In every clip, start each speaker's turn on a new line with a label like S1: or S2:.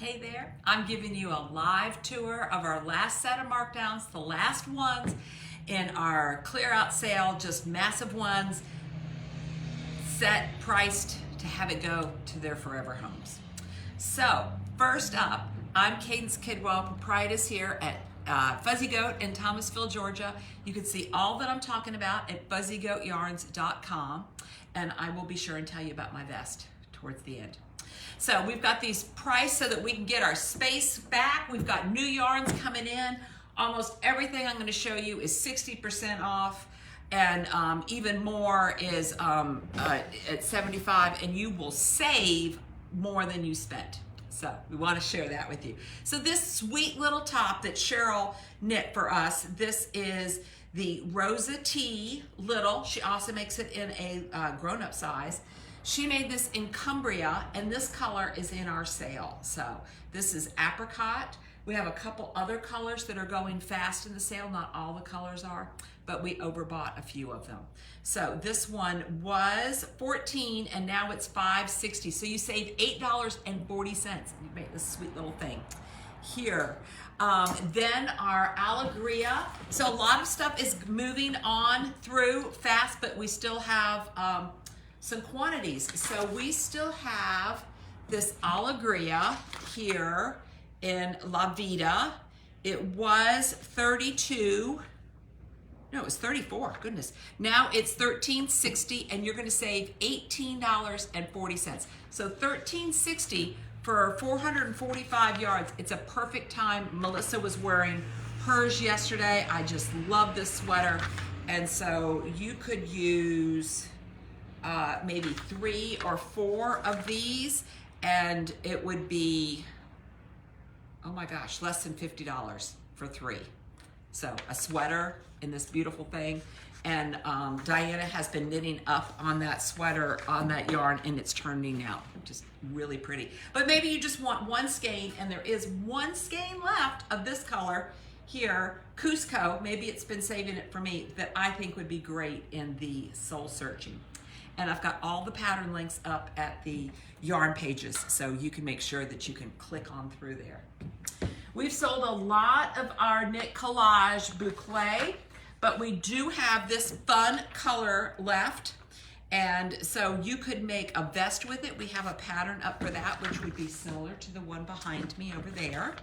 S1: Hey there, I'm giving you a live tour of our last set of markdowns, the last ones in our clear out sale, just massive ones, set, priced to have it go to their forever homes. So first up, I'm Cadence Kidwell, proprietress here at Fuzzy Goat in Thomasville, Georgia. You can see all that I'm talking about at fuzzygoatyarns.com, and I will be sure and tell you about my vest towards the end. So we've got these priced so that we can get our space back. We've got new yarns coming in. Almost everything I'm going to show you is 60% off, and even more is at 75, and you will save more than you spent. So we want to share that with you. So this sweet little top that Cheryl knit for us, this is the Rosa T Little. She also makes it in a grown-up size. She made this in Cumbria, and this color is in our sale. So this is apricot. We have a couple other colors that are going fast in the sale. Not all the colors are, but we overbought a few of them. So this one was $14, and now it's $5.60. So you save $8.40. You make this sweet little thing here. Then our Alegria. So a lot of stuff is moving on through fast, but we still have some quantities. So we still have this Alegria here in La Vida. It was 32, no, it was 34, goodness. Now it's $13.60, and you're gonna save $18.40. So $13.60 for 445 yards. It's a perfect time. Melissa was wearing hers yesterday. I just love this sweater. And so you could use maybe 3 or 4 of these, and it would be, oh my gosh, less than $50 for 3. So a sweater in this beautiful thing. And Diana has been knitting up on that sweater, on that yarn, and it's turning out just really pretty. But maybe you just want one skein, and there is one skein left of this color here, Cusco. Maybe it's been saving it for me, that I think would be great in the soul searching. And I've got all the pattern links up at the yarn pages, so you can make sure that you can click on through there. We've sold a lot of our knit collage boucle, but we do have this fun color left. And so you could make a vest with it. We have a pattern up for that, which would be similar to the one behind me over there.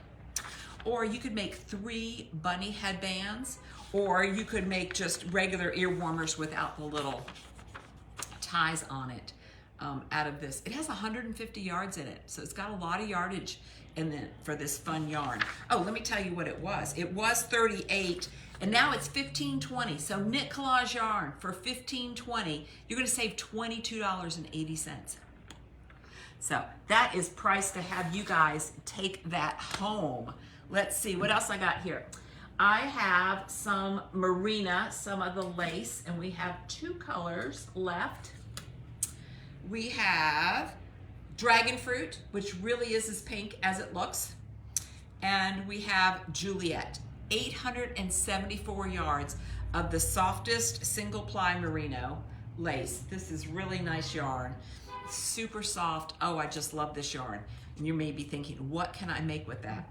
S1: Or you could make 3 bunny headbands, or you could make just regular ear warmers without the little ties on it out of this. It has 150 yards in it, so it's got a lot of yardage in it for this fun yarn. Oh, let me tell you what it was. It was 38, and now it's $15.20. So knit collage yarn for $15.20, you're gonna save $22.80. So that is priced to have you guys take that home. Let's see, what else I got here? I have some Marina, some of the lace, and we have 2 colors left. We have dragon fruit, which really is as pink as it looks. And we have Juliet, 874 yards of the softest single ply merino lace. This is really nice yarn, super soft. Oh, I just love this yarn. And you may be thinking, what can I make with that?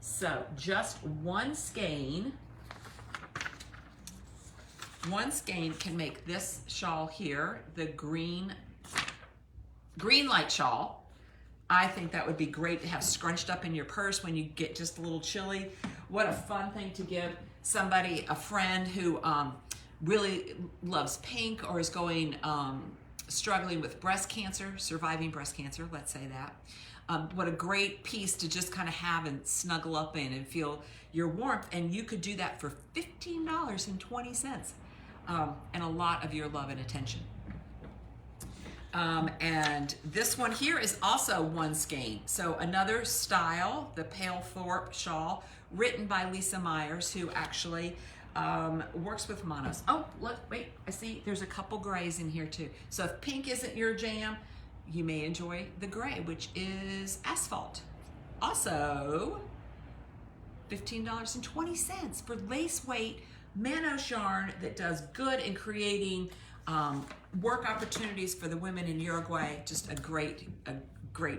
S1: So just one skein can make this shawl here, the green light shawl. I think that would be great to have scrunched up in your purse when you get just a little chilly. What a fun thing to give somebody, a friend who really loves pink, or is going struggling with breast cancer, surviving breast cancer, let's say that. What a great piece to just kind of have and snuggle up in and feel your warmth. And you could do that for $15.20, and a lot of your love and attention. And this one here is also one skein. So another style, the Pale Thorpe shawl, written by Lisa Myers, who actually works with Manos. Oh, look, wait, I see there's a couple grays in here too. So if pink isn't your jam, you may enjoy the gray, which is asphalt. Also, $15.20 for lace weight Manos yarn that does good in creating work opportunities for the women in Uruguay. Just a great,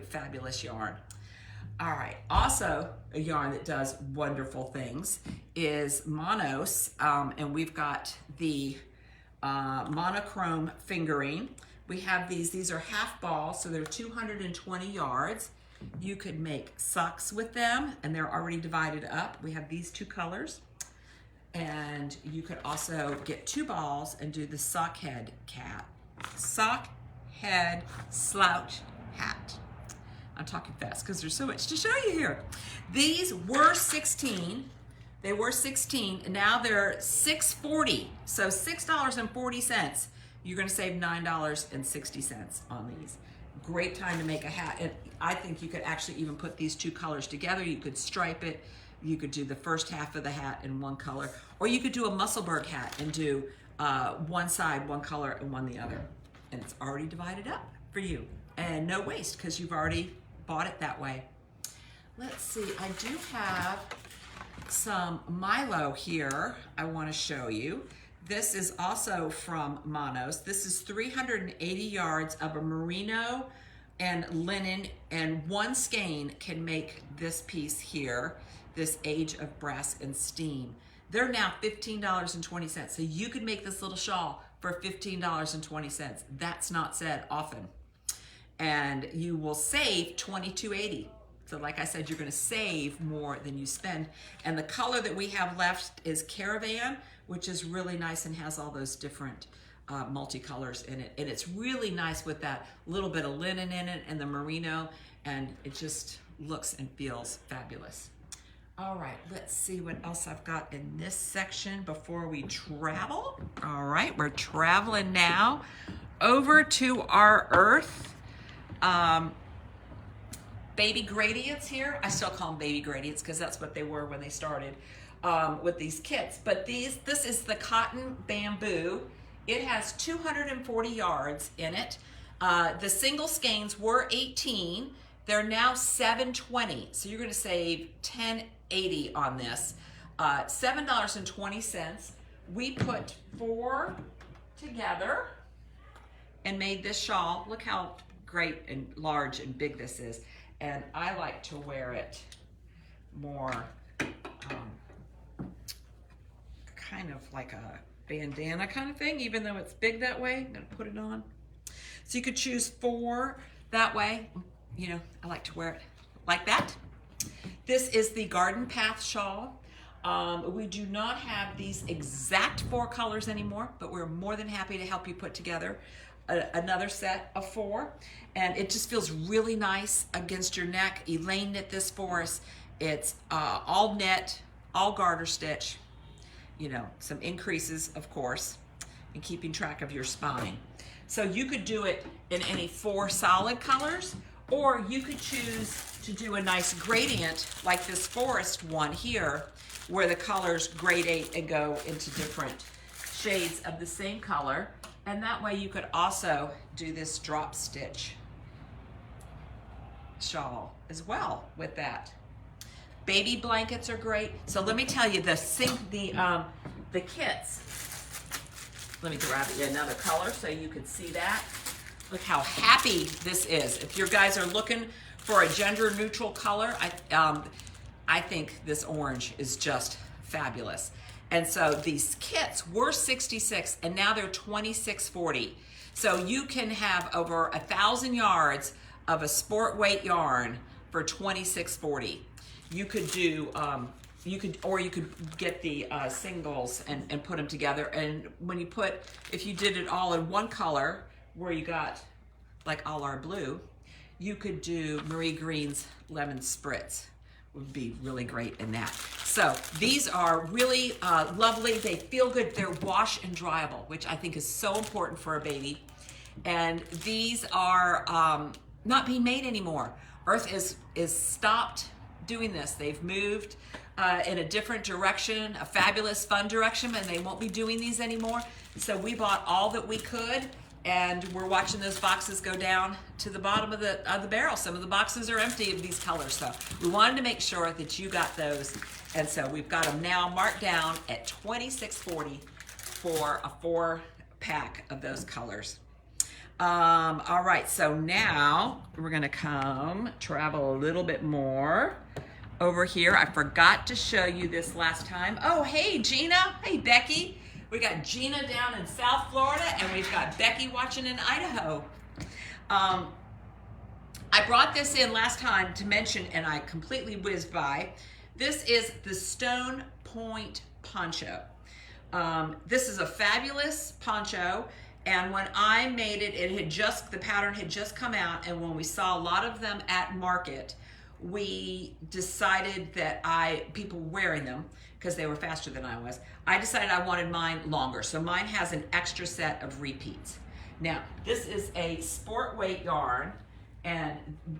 S1: fabulous yarn. All right, also a yarn that does wonderful things is Manos, and we've got the Monokrom Fingering. We have these are half balls, so they're 220 yards. You could make socks with them, and they're already divided up. We have these two colors, and you could also get 2 balls and do the sock head slouch hat. I'm talking fast because there's so much to show you here. These were 16. They were 16, and now they're $6.40. So $6.40. You're gonna save $9.60 on these. Great time to make a hat. And I think you could actually even put these 2 colors together. You could stripe it. You could do the first half of the hat in one color, or you could do a Musselburgh hat and do one side, one color, and one the other. And it's already divided up for you. And no waste, because you've already bought it that way. Let's see, I do have some Milo here I want to show you. This is also from Manos. This is 380 yards of a merino and linen, and 1 skein can make this piece here, this Age of Brass and Steam. They're now $15.20, so you could make this little shawl for $15.20. That's not said often. And you will save $22.80. So like I said, you're gonna save more than you spend. And the color that we have left is Caravan, which is really nice and has all those different multicolors in it. And it's really nice with that little bit of linen in it and the merino, and it just looks and feels fabulous. All right, let's see what else I've got in this section before we travel. All right, we're traveling now over to our Urth baby gradients here. I still call them baby gradients because that's what they were when they started with these kits. But this is the cotton bamboo. It has 240 yards in it. The single skeins were 18. They're now $7.20. So you're gonna save $10.80 on this. $7.20. We put 4 together and made this shawl. Look how great and large and big this is. And I like to wear it more kind of like a bandana kind of thing, even though it's big that way. I'm gonna put it on. So you could choose 4 that way. You know, I like to wear it like that. This is the Garden Path shawl. We do not have these exact 4 colors anymore, but we're more than happy to help you put together another set of 4, and it just feels really nice against your neck. Elaine knit this for us. It's all knit, all garter stitch, you know, some increases of course, and keeping track of your spine. So you could do it in any 4 solid colors, or you could choose to do a nice gradient like this forest one here, where the colors gradate and go into different shades of the same color. And that way you could also do this drop stitch shawl as well with that. Baby blankets are great. So let me tell you, the kits, let me grab you another color so you can see that. Look how happy this is. If your guys are looking for a gender neutral color, I think this orange is just fabulous. And so these kits were $66 and now they're $26.40. So you can have over 1,000 yards of a sport weight yarn for $26.40. You could do, you could get the singles and put them together. And when you if you did it all in one color, where you got like all our blue, you could do Marie Green's Lemon Spritz. Would be really great in that. So these are really lovely. They feel good. They're wash and dryable, which I think is so important for a baby. And these are not being made anymore. Urth is stopped doing this. They've moved in a different direction, a fabulous, fun direction, and they won't be doing these anymore. So we bought all that we could, and we're watching those boxes go down to the bottom of the barrel. Some of the boxes are empty of these colors, so we wanted to make sure that you got those. And so we've got them now marked down at $26.40 for a 4-pack of those colors. All right, so now we're gonna travel a little bit more over here. I forgot to show you this last time. Oh, hey, Gina. Hey, Becky. We got Gina down in South Florida, and we've got Becky watching in Idaho. I brought this in last time to mention, and I completely whizzed by. This is the Stone Point Poncho. This is a fabulous poncho, and when I made it, the pattern had just come out, and when we saw a lot of them at market, we decided that people were wearing them because they were faster than I was. I decided I wanted mine longer, so mine has an extra set of repeats. Now, this is a sport weight yarn, and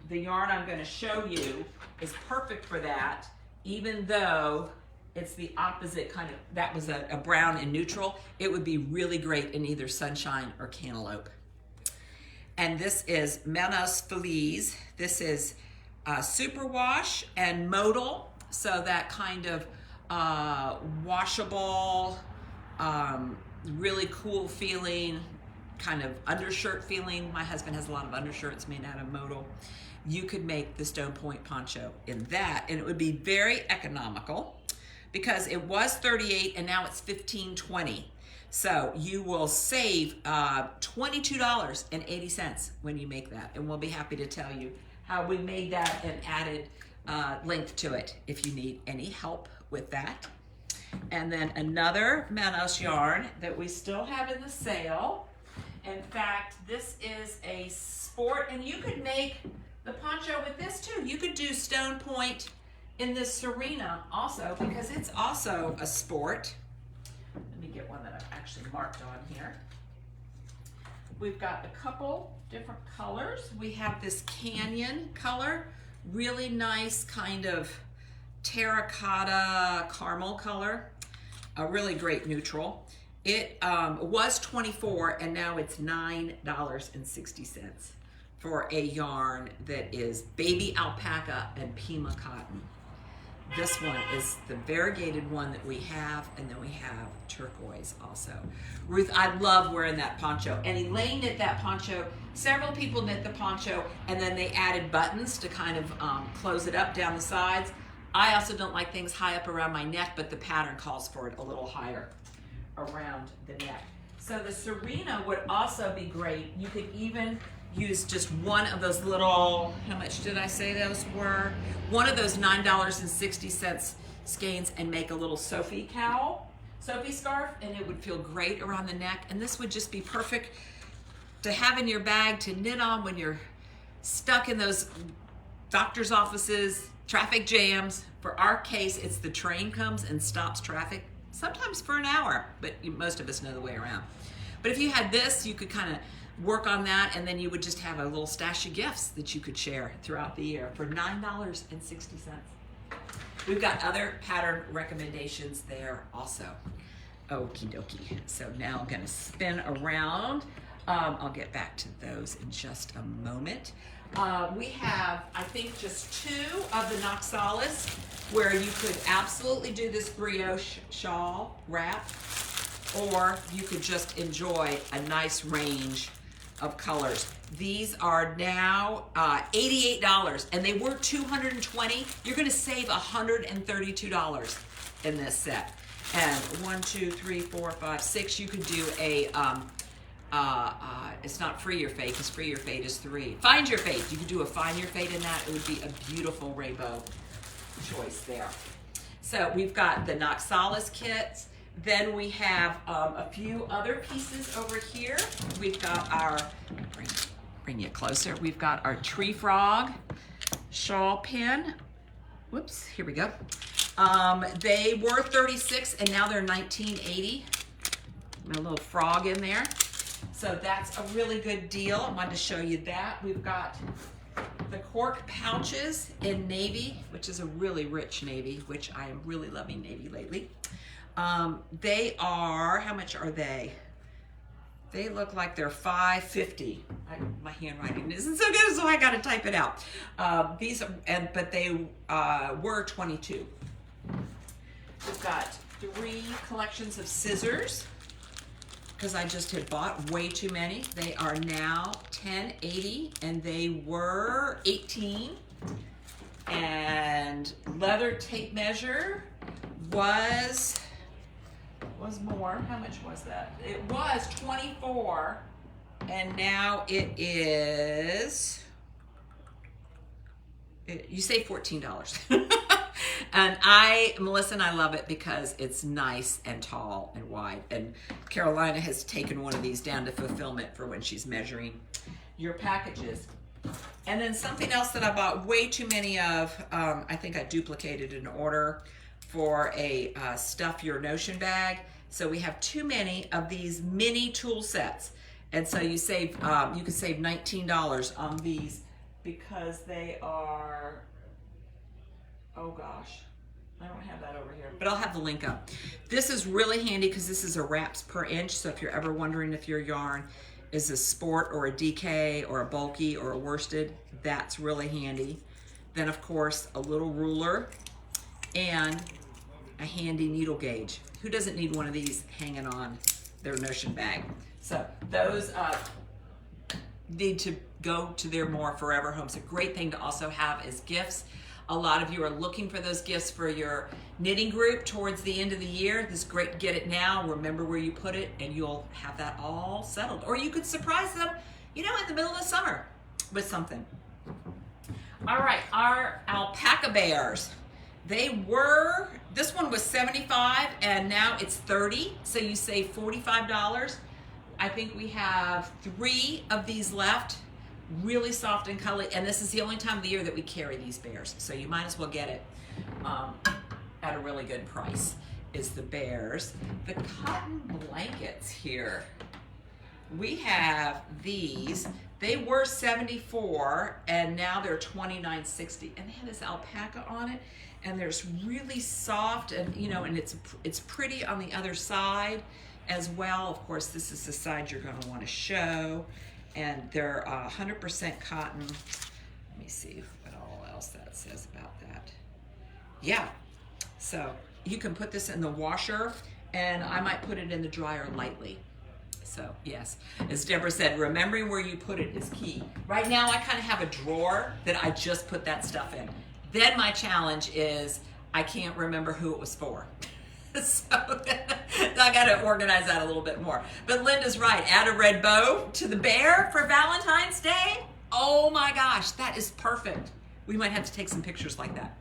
S1: the yarn I'm going to show you is perfect for that, even though it's the opposite kind of, that was a brown and neutral. It would be really great in either sunshine or cantaloupe. And this is Manos Feliz. This is superwash and modal, so that kind of washable, really cool feeling, kind of undershirt feeling. My husband has a lot of undershirts made out of modal. You could make the Stone Point poncho in that, and it would be very economical because it was $38 and now it's $15.20. So you will save $22.80 when you make that, and we'll be happy to tell you how we made that and added length to it if you need any help with that. And then another Manos yarn that we still have in the sale. In fact, this is a sport, and you could make the poncho with this too. You could do Stone Point in this Serena also, because it's also a sport. Let me get one that I've actually marked on here. We've got a couple different colors. We have this canyon color, really nice kind of terracotta caramel color, a really great neutral. It was $24 and now it's $9.60 for a yarn that is baby alpaca and Pima cotton. This one is the variegated one that we have, and then we have turquoise also. Ruth, I love wearing that poncho. And Elaine knit that poncho. Several people knit the poncho, and then they added buttons to kind of close it up down the sides. I also don't like things high up around my neck, but the pattern calls for it a little higher around the neck. So the Serena would also be great. You could even use just one of those little, how much did I say those were? One of those $9.60 skeins and make a little Sophie scarf, and it would feel great around the neck. And this would just be perfect to have in your bag to knit on when you're stuck in those doctor's offices, traffic jams. For our case, it's the train comes and stops traffic, sometimes for an hour, but most of us know the way around. But if you had this, you could kind of work on that, and then you would just have a little stash of gifts that you could share throughout the year for $9.60. We've got other pattern recommendations there also. Okie dokie. So now I'm gonna spin around. I'll get back to those in just a moment. We have, I think, just two of the Noxalis where you could absolutely do this brioche shawl wrap, or you could just enjoy a nice range of colors. These are now $88, and they were $220. You're gonna save $132 in this set. And 1, 2, 3, 4, 5, 6, you could do a, it's not Free Your Fate, because Free Your Fate is 3. Find Your Fate, you could do a Find Your Fate in that. It would be a beautiful rainbow choice there. So we've got the Noxalis kits. Then we have a few other pieces over here. We've got our, bring you closer. We've got our Tree Frog shawl pin. Whoops, here we go. They were $36 and now they're $19.80. A little frog in there. So that's a really good deal. I wanted to show you that. We've got the cork pouches in navy, which is a really rich navy, which I am really loving navy lately. They are, how much are they? They look like they're $5.50. My handwriting isn't so good, so I got to type it out. These are, but they were $22. We've got 3 collections of scissors. because I just had bought way too many. They are now $10.80 and they were $18. And leather tape measure was more. How much was that? It was $24 and now it is, you say $14. And Melissa and I love it because it's nice and tall and wide. And Carolina has taken one of these down to fulfillment for when she's measuring your packages. And then something else that I bought way too many of, I think I duplicated an order for a stuff your notion bag. So we have too many of these mini tool sets. And so you save, you can save $19 on these because they are, oh gosh, I don't have that over here, but I'll have the link up. This is really handy because this is a wraps per inch. So if you're ever wondering if your yarn is a sport or a DK or a bulky or a worsted, that's really handy. Then of course, a little ruler and a handy needle gauge. Who doesn't need one of these hanging on their notion bag? So those need to go to their more forever homes. A great thing to also have as gifts. A lot of you are looking for those gifts for your knitting group towards the end of the year. This is great to get it now. Remember where you put it and you'll have that all settled. Or you could surprise them, you know, in the middle of the summer with something. All right, our alpaca bears. They were, this one was $75 and now it's $30. So you save $45. I think we have 3 of these left. Really soft and cuddly, and this is the only time of the year that we carry these bears, so you might as well get it at a really good price. Is the bears. The cotton blankets here, we have these. They were $74 and now they're $29.60, and they have this alpaca on it, and there's really soft, and you know, and it's pretty on the other side as well. Of course, this is the side you're going to want to show. And they're 100% cotton. Let me see what all else that says about that. Yeah, so you can put this in the washer, and I might put it in the dryer lightly. So yes, as Deborah said, remembering where you put it is key. Right now I kind of have a drawer that I just put that stuff in. Then my challenge is I can't remember who it was for. So I got to organize that a little bit more. But Linda's right. Add a red bow to the bear for Valentine's Day. Oh my gosh, that is perfect. We might have to take some pictures like that.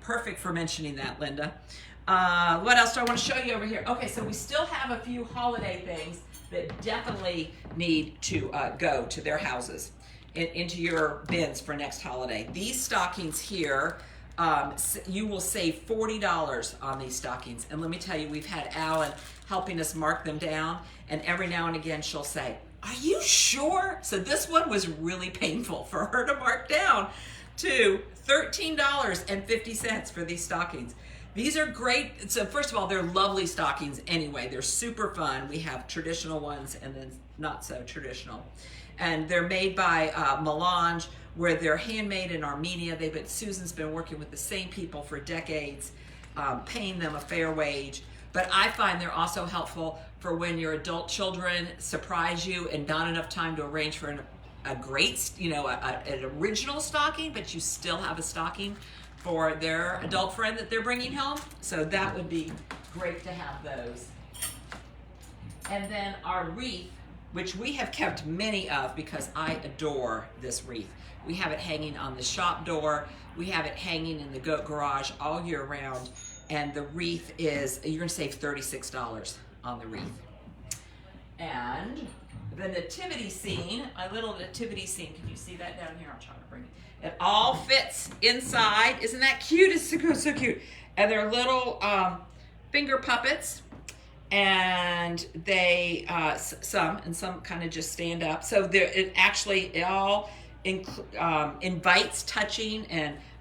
S1: Perfect for mentioning that, Linda. What else do I want to show you over here? Okay, so we still have a few holiday things that definitely need to go to their houses, into your bins for next holiday. These stockings here, you will save $40 on these stockings. And let me tell you, we've had Alan helping us mark them down, and every now and again she'll say, "Are you sure?" So this one was really painful for her to mark down to $13.50 for these stockings. These are great. So first of all, they're lovely stockings anyway. They're super fun. We have traditional ones and then not so traditional. And they're made by Melange, where they're handmade in Armenia. Susan's been working with the same people for decades, paying them a fair wage. But I find they're also helpful for when your adult children surprise you and not enough time to arrange for a great, you know, an original stocking, but you still have a stocking for their adult friend that they're bringing home. So that would be great to have those. And then our wreath, which we have kept many of because I adore this wreath. We have it hanging on the shop door. We have it hanging in the goat garage all year round. And the wreath is, you're gonna save $36 on the wreath. And the nativity scene, my little nativity scene, can you see that down here? I'll try to bring it. It all fits inside. Isn't that cute? It's so cute. And they're little finger puppets. And they, some kind of just stand up. So it all invites touching,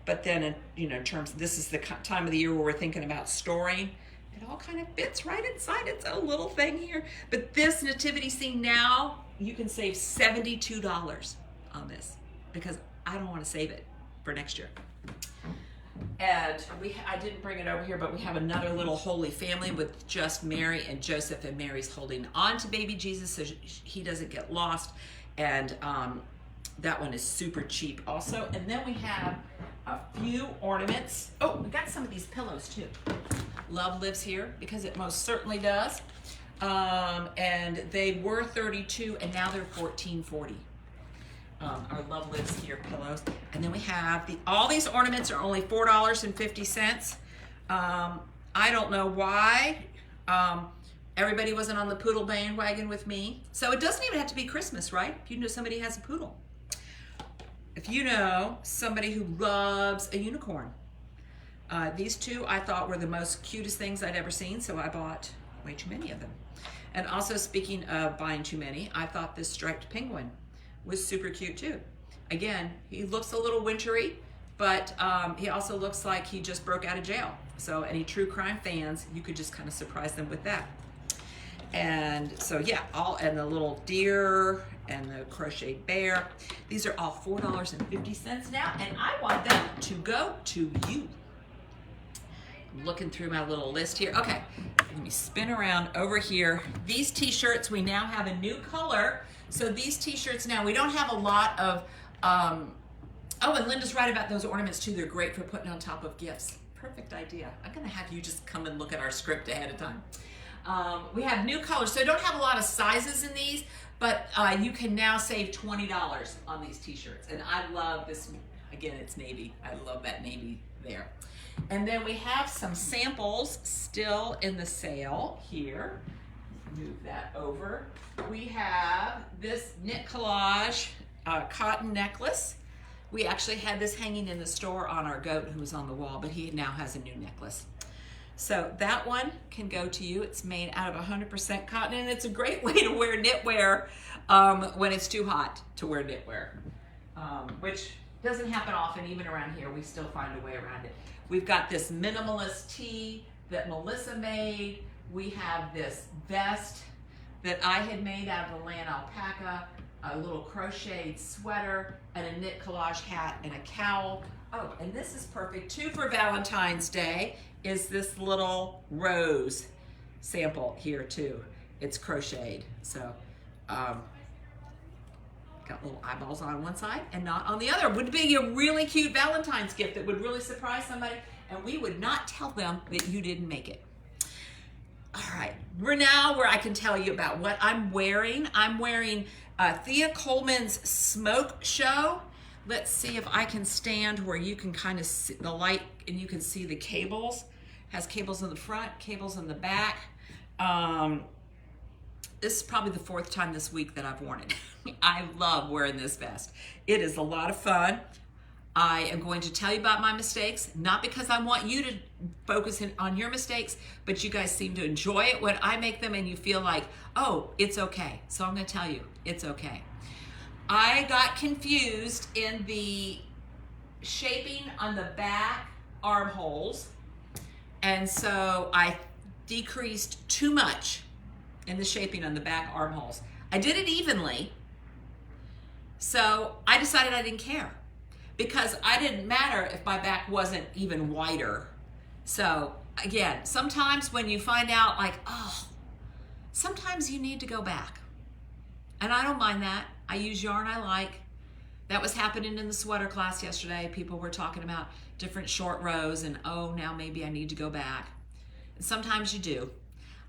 S1: but then in terms of, this is the time of the year where we're thinking about storing. It all kind of fits right inside its own little thing here. But this nativity scene now, you can save $72 on this because I don't want to save it for next year. And I didn't bring it over here, but we have another little Holy Family with just Mary and Joseph, and Mary's holding on to baby Jesus so he doesn't get lost. And that one is super cheap also. And then we have a few ornaments. Oh, we got some of these pillows too. Love lives here because it most certainly does. And they were $32 and now they're $14.40. Our Love Lives Here pillows. And then we have all these ornaments are only $4.50. I don't know why everybody wasn't on the poodle bandwagon with me. So it doesn't even have to be Christmas, right? If you know somebody has a poodle. If you know somebody who loves a unicorn. These two I thought were the most cutest things I'd ever seen, so I bought way too many of them. And also, speaking of buying too many, I thought this striped penguin was super cute too. Again, he looks a little wintry, but he also looks like he just broke out of jail. So any true crime fans, you could just kind of surprise them with that. And so yeah, and the little deer and the crocheted bear. These are all $4.50 now, and I want them to go to you. I'm looking through my little list here. Okay, let me spin around over here. These t-shirts, we now have a new color. So these t-shirts now, we don't have a lot of, oh, and Linda's right about those ornaments too. They're great for putting on top of gifts. Perfect idea. I'm gonna have you just come and look at our script ahead of time. We have new colors, so I don't have a lot of sizes in these, but you can now save $20 on these t-shirts. And I love this, again, it's navy. I love that navy there. And then we have some samples still in the sale here. Move that over. We have this knit collage cotton necklace. We actually had this hanging in the store on our goat who was on the wall, but he now has a new necklace. So that one can go to you. It's made out of 100% cotton, and it's a great way to wear knitwear when it's too hot to wear knitwear, which doesn't happen often. Even around here, we still find a way around it. We've got this minimalist tee that Melissa made. We have this vest that I had made out of Atlanta alpaca, a little crocheted sweater, and a knit collage hat and a cowl. Oh, and this is perfect too for Valentine's Day, is this little rose sample here too. It's crocheted, so got little eyeballs on one side and not on the other. Would be a really cute Valentine's gift that would really surprise somebody, and we would not tell them that you didn't make it. All right, we're now where I can tell you about what I'm wearing. I'm wearing Thea Coleman's Smoke Show. Let's see if I can stand where you can kind of see the light and you can see the cables. Has cables in the front, cables in the back. This is probably the 4th time this week that I've worn it. I love wearing this vest. It is a lot of fun. I am going to tell you about my mistakes, not because I want you to focus on your mistakes, but you guys seem to enjoy it when I make them and you feel like, oh, it's okay. So I'm going to tell you, it's okay. I got confused in the shaping on the back armholes, and so I decreased too much in the shaping on the back armholes. I did it evenly, so I decided I didn't care, because I didn't matter if my back wasn't even wider. So again, sometimes when you find out like, oh, sometimes you need to go back. And I don't mind that. I use yarn I like. That was happening in the sweater class yesterday. People were talking about different short rows and, oh, now maybe I need to go back. And sometimes you do.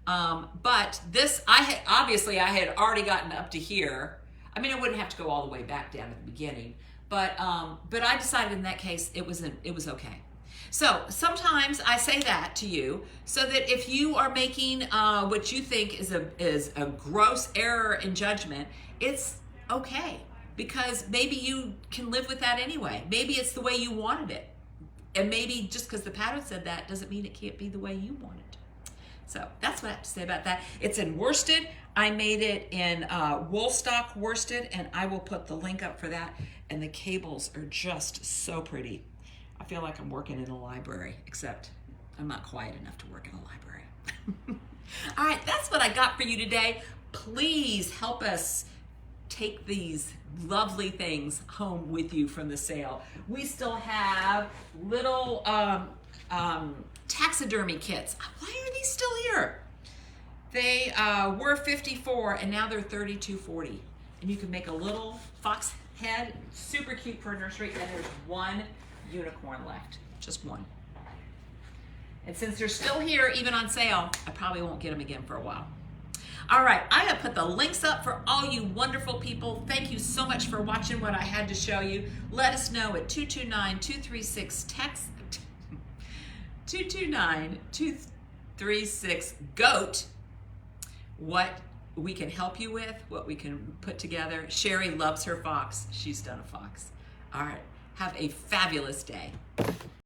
S1: But this, I had already gotten up to here. I mean, I wouldn't have to go all the way back down at the beginning. But I decided in that case it was okay. So sometimes I say that to you so that if you are making what you think is a gross error in judgment, it's okay, because maybe you can live with that anyway. Maybe it's the way you wanted it, and maybe just because the pattern said that doesn't mean it can't be the way you want it. So that's what I have to say about that. It's in worsted. I made it in woolstock worsted, and I will put the link up for that. And the cables are just so pretty. I feel like I'm working in a library, except I'm not quiet enough to work in a library. All right, that's what I got for you today. Please help us take these lovely things home with you from the sale. We still have little taxidermy kits. Why are these still here? They were $54 and now they're $32.40. And you can make a little fox head, super cute for a nursery, and there's one unicorn left, just one. And since they're still here, even on sale, I probably won't get them again for a while. All right, I have put the links up for all you wonderful people. Thank you so much for watching what I had to show you. Let us know at 229-236 text 229-236 what we can help you with, what we can put together. Sherry loves her fox. She's done a fox. All right, have a fabulous day.